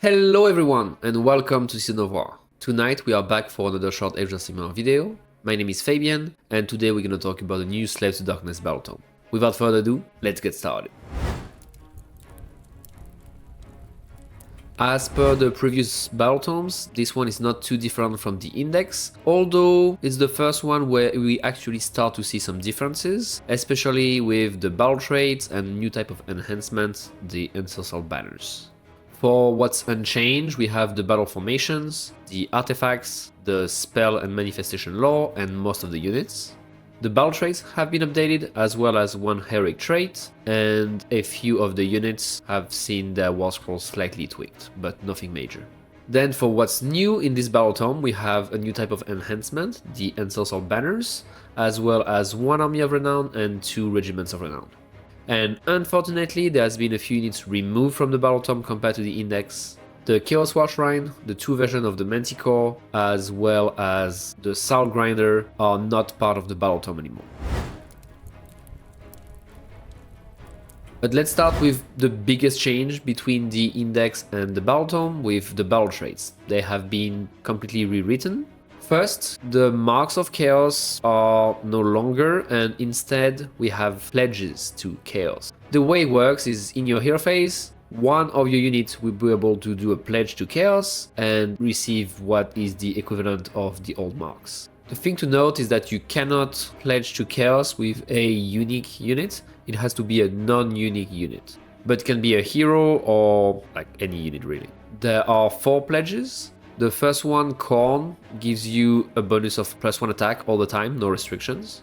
Hello everyone and welcome to Season of War. Tonight we are back for another short Age of Sigmar video. My name is Fabian and today we're gonna talk about the new Slaves to Darkness Battletome. Without further ado, let's get started. As per the previous Battletomes, this one is not too different from the Index, although it's the first one where we actually start to see some differences, especially with the battle traits and new type of enhancements, the Ancestral Banners. For what's unchanged, we have the battle formations, the artifacts, the spell and manifestation lore, and most of the units. The battle traits have been updated, as well as one heroic trait, and a few of the units have seen their war scrolls slightly tweaked, but nothing major. Then for what's new in this Battletome, we have a new type of enhancement, the Ancestral Banners, as well as one Army of Renown and 2 Regiments of Renown. And unfortunately, there has been a few units removed from the Battletome compared to the Index. The Chaos War Shrine, the 2 versions of the Manticore, as well as the Soul Grinder are not part of the Battletome anymore. But let's start with the biggest change between the Index and the Battletome with the battle traits. They have been completely rewritten. First, the Marks of Chaos are no longer, and instead we have pledges to Chaos. The way it works is in your hero phase, one of your units will be able to do a pledge to Chaos and receive what is the equivalent of the old marks. The thing to note is that you cannot pledge to Chaos with a unique unit, it has to be a non-unique unit. But it can be a hero or like any unit really. There are 4 pledges. The first one, Korn, gives you a bonus of +1 attack all the time, no restrictions.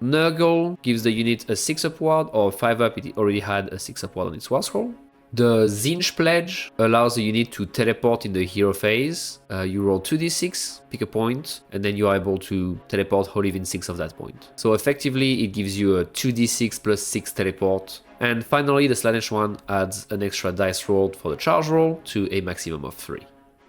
Nurgle gives the unit a 6 upward or 5 up, it already had a 6 upward on its war scroll. The Zinj pledge allows the unit to teleport in the hero phase. You roll 2d6, pick a point, and then you are able to teleport wholly within 6 of that point. So effectively it gives you a 2d6 plus 6 teleport. And finally the Slanesh one adds an extra dice roll for the charge roll to a maximum of 3.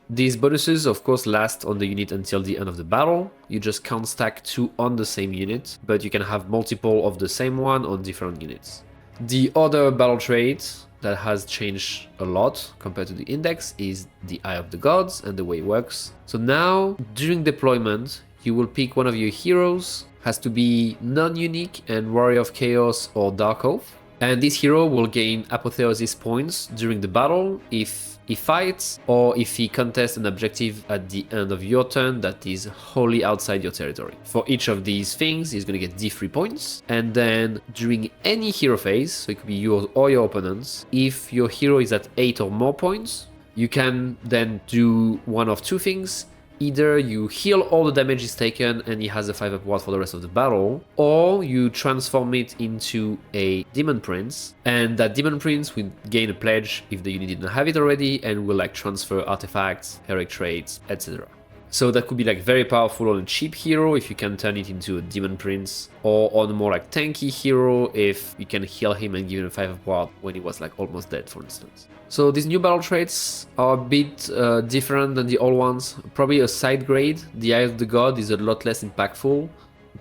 These bonuses of course last on the unit until the end of the battle. You just can't stack 2 on the same unit, but you can have multiple of the same one on different units. The other battle trait that has changed a lot compared to the Index is the Eye of the Gods and the way it works. So now, during deployment, you will pick one of your heroes, has to be non-unique and Warrior of Chaos or Dark Oath. And this hero will gain Apotheosis points during the battle if he fights or if he contests an objective at the end of your turn that is wholly outside your territory. For each of these things, he's going to get D3 points. And then during any hero phase, so it could be yours or your opponent's, if your hero is at 8 or more points, you can then do one of 2 things. Either you heal all the damage he's taken and he has a 5 upward for the rest of the battle, or you transform it into a Demon Prince, and that Demon Prince will gain a pledge if the unit didn't have it already and will like transfer artifacts, heroic traits, etc. So that could be like very powerful on a cheap hero if you can turn it into a Demon Prince, or on a more like tanky hero if you can heal him and give him a 5 upward when he was like almost dead, for instance. So these new battle traits are a bit different than the old ones. Probably a side grade. The Eye of the God is a lot less impactful,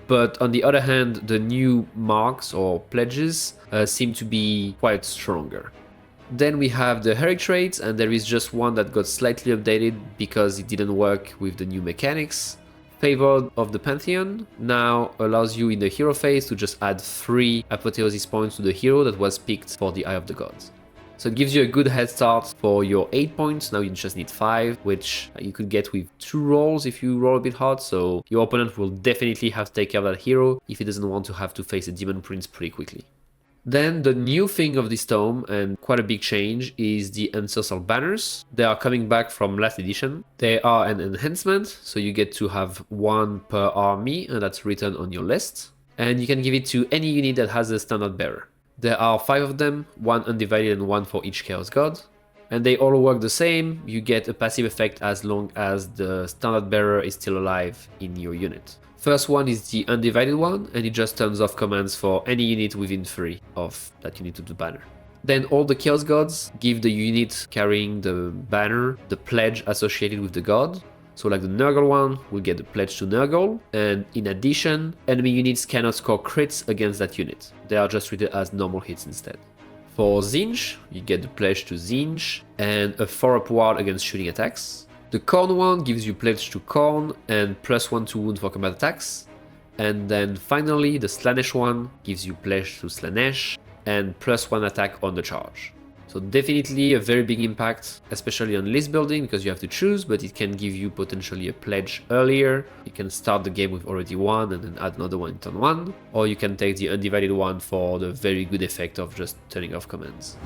but on the other hand, the new marks or pledges seem to be quite stronger. Then we have the heroic traits, and there is just one that got slightly updated because it didn't work with the new mechanics. Favor of the Pantheon now allows you in the hero phase to just add 3 Apotheosis points to the hero that was picked for the Eye of the Gods. So it gives you a good head start for your 8 points, now you just need 5, which you could get with 2 rolls if you roll a bit hard, so your opponent will definitely have to take care of that hero if he doesn't want to have to face a Demon Prince pretty quickly. Then the new thing of this tome, and quite a big change, is the Ancestral Banners. They are coming back from last edition. They are an enhancement, so you get to have 1 per army, and that's written on your list. And you can give it to any unit that has a Standard Bearer. There are 5 of them, 1 undivided and 1 for each Chaos God. And they all work the same. You get a passive effect as long as the Standard Bearer is still alive in your unit. First one is the undivided one, and it just turns off commands for any unit within 3 of that unit of the banner. Then all the Chaos Gods give the unit carrying the banner the pledge associated with the god. So like the Nurgle one will get the pledge to Nurgle, and in addition, enemy units cannot score crits against that unit. They are just treated as normal hits instead. For Zinj, you get the Pledge to Zinj and a 4-up ward against shooting attacks. The Khorne one gives you Pledge to Khorne and +1 to wound for combat attacks. And then finally, the Slaanesh one gives you Pledge to Slaanesh and +1 attack on the charge. So definitely a very big impact, especially on list building, because you have to choose, but it can give you potentially a pledge earlier. You can start the game with already one and then add another one in turn 1, or you can take the undivided one for the very good effect of just turning off commands.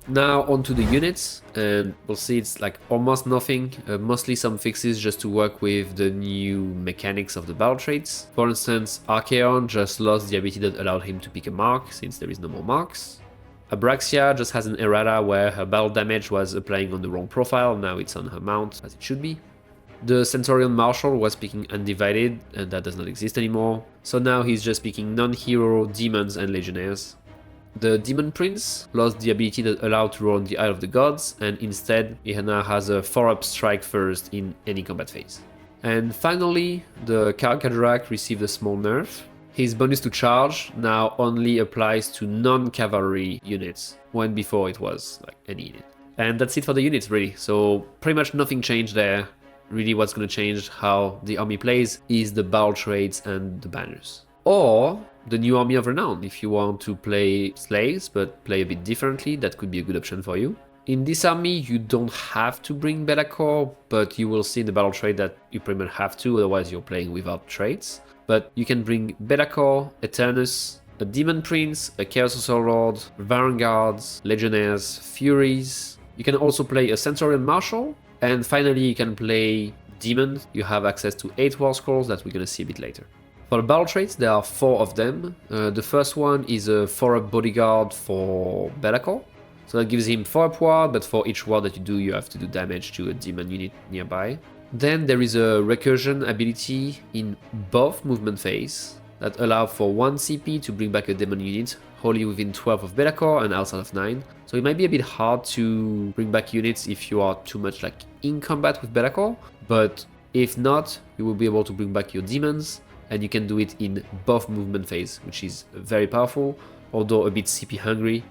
Now onto the units, and we'll see it's like almost nothing, mostly some fixes just to work with the new mechanics of the battle traits. For instance, Archaon just lost the ability that allowed him to pick a mark, since there is no more marks. Abraxia just has an errata where her battle damage was applying on the wrong profile, now it's on her mount, as it should be. The Centaurian Marshal was picking Undivided, and that does not exist anymore, so now he's just picking non-hero, demons and legionnaires. The Demon Prince lost the ability that allowed to roll on the Eye of the Gods, and instead he now has a 4-up strike first in any combat phase. And finally, the Karkadrak received a small nerf. His bonus to charge now only applies to non-cavalry units, when before it was like any unit. And that's it for the units really, so pretty much nothing changed there. Really what's going to change how the army plays is the battle traits and the banners. Or the new Army of Renown, if you want to play Slaves but play a bit differently, that could be a good option for you. In this army you don't have to bring Be'lakor, but you will see in the battle trait that you pretty much have to, otherwise you're playing without traits. But you can bring Be'lakor, Eternus, a Demon Prince, a Chaos Overlord, Vanguards, Legionnaires, Furies. You can also play a Centaurian Marshal, and finally you can play Demon. You have access to 8 War Scrolls that we're gonna see a bit later. For the battle traits, there are 4 of them. The first one is a 4-up bodyguard for Be'lakor. So that gives him 4-up ward, but for each ward that you do, you have to do damage to a demon unit nearby. Then there is a recursion ability in both movement phase that allow for 1 CP to bring back a demon unit wholly within 12 of Be'lakor and outside of 9. So it might be a bit hard to bring back units if you are too much like in combat with Be'lakor, but if not, you will be able to bring back your demons. And you can do it in both movement phase, which is very powerful, although a bit CP hungry.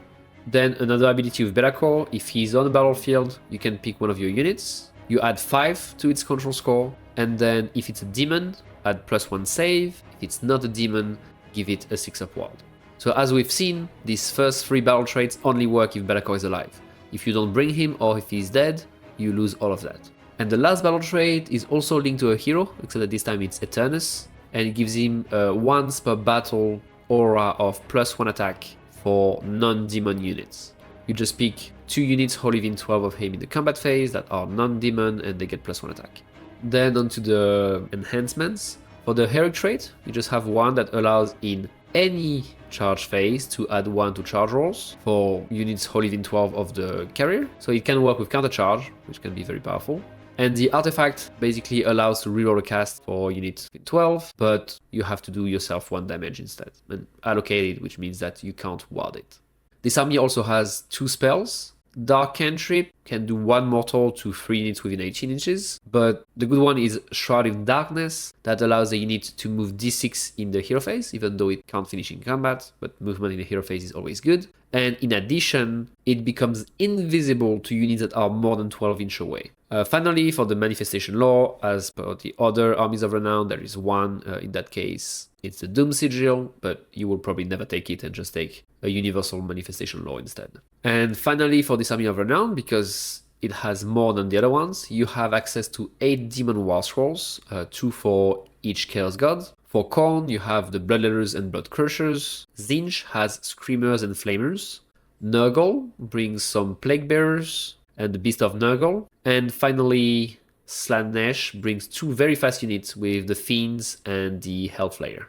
Then another ability with Be'lakor, if he's on the battlefield, you can pick one of your units, you add 5 to its control score, and then if it's a demon, add +1 save, if it's not a demon, give it a 6-up ward. So as we've seen, these first 3 battle traits only work if Be'lakor is alive. If you don't bring him or if he's dead, you lose all of that. And the last battle trait is also linked to a hero, except that this time it's Eternus, and it gives him a once per battle aura of +1 attack for non-demon units. You just pick 2 units wholly within 12 of him in the combat phase that are non-demon and they get +1 attack. Then onto the enhancements. For the heroic trait, you just have one that allows in any charge phase to add 1 to charge rolls for units wholly within 12 of the carrier. So it can work with counter charge, which can be very powerful. And the artifact basically allows to reroll a cast for units in 12, but you have to do yourself 1 damage instead, and allocate it, which means that you can't ward it. This army also has 2 spells. Dark Cantrip can do 1 mortal to 3 units within 18 inches, but the good one is Shroud in Darkness, that allows the unit to move d6 in the hero phase, even though it can't finish in combat, but movement in the hero phase is always good. And in addition, it becomes invisible to units that are more than 12 inches away. Finally, for the Manifestation Lore, as per the other Armies of Renown, there is one. In that case, it's the Doom Sigil, but you will probably never take it and just take a Universal Manifestation Lore instead. And finally, for this Army of Renown, because it has more than the other ones, you have access to 8 Demon War Scrolls, 2 for each Chaos God. For Khorne, you have the Bloodletters and Blood Crushers. Zinj has Screamers and Flamers. Nurgle brings some Plague Bearers and the Beast of Nurgle. And finally, Slaanesh brings 2 very fast units with the Fiends and the Hellflayer.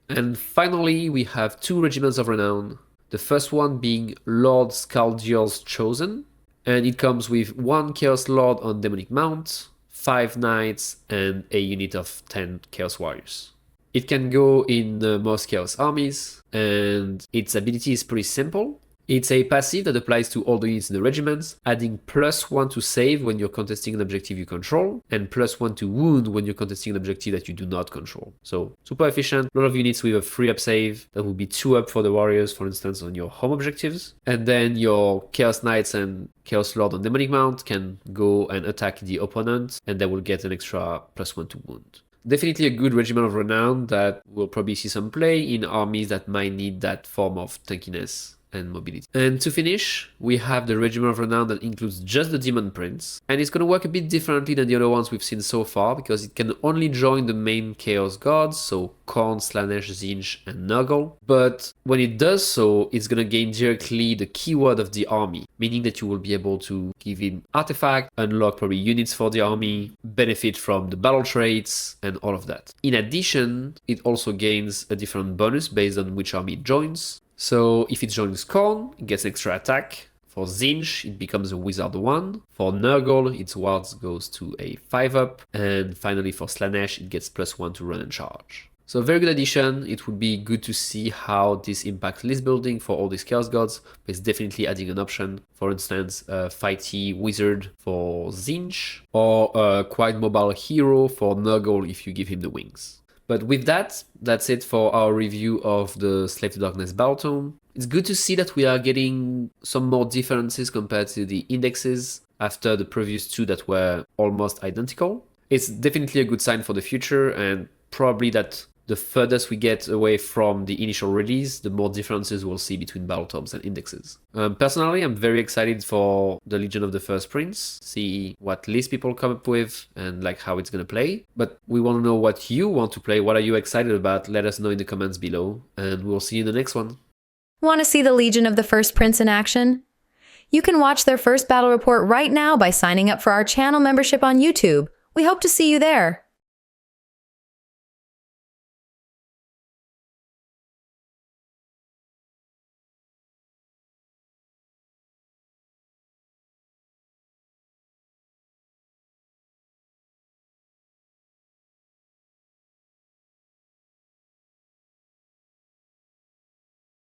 And finally, we have 2 Regiments of Renown. The first one being Lord Skaldior's Chosen, and it comes with 1 Chaos Lord on Demonic Mount, 5 Knights, and a unit of 10 Chaos Warriors. It can go in most Chaos armies, and its ability is pretty simple. It's a passive that applies to all the units in the regiments, adding +1 to save when you're contesting an objective you control, and +1 to wound when you're contesting an objective that you do not control. So super efficient, a lot of units with a 3-up save, that will be 2-up for the warriors, for instance, on your home objectives. And then your Chaos Knights and Chaos Lord on Demonic Mount can go and attack the opponent, and they will get an extra +1 to wound. Definitely a good regiment of renown that will probably see some play in armies that might need that form of tankiness and mobility. And to finish, we have the Regiment of Renown that includes just the Demon Prince, and it's going to work a bit differently than the other ones we've seen so far, because it can only join the main Chaos Gods, so Khorne, Slanesh, Tzeentch, and Nurgle. But when it does so, it's going to gain directly the keyword of the army, meaning that you will be able to give him artifact, unlock probably units for the army, benefit from the battle traits, and all of that. In addition, it also gains a different bonus based on which army it joins. So if it joins Khorne, it gets extra attack. For Tzeentch, it becomes a Wizard 1. For Nurgle, its wards goes to a 5-up. And finally for Slanesh, it gets +1 to run and charge. So very good addition. It would be good to see how this impacts list building for all these Chaos Gods, but it's definitely adding an option. For instance, a fighty Wizard for Tzeentch, or a quite mobile hero for Nurgle if you give him the wings. But with that, that's it for our review of the Slave to Darkness Battletome. It's good to see that we are getting some more differences compared to the indexes after the previous two that were almost identical. It's definitely a good sign for the future, and probably that the furthest we get away from the initial release, the more differences we'll see between Battletomes and indexes. Personally, I'm very excited for the Legion of the First Prince, see what list people come up with and like how it's gonna play. But we want to know what you want to play, what are you excited about? Let us know in the comments below, and we'll see you in the next one. Want to see the Legion of the First Prince in action? You can watch their first battle report right now by signing up for our channel membership on YouTube. We hope to see you there.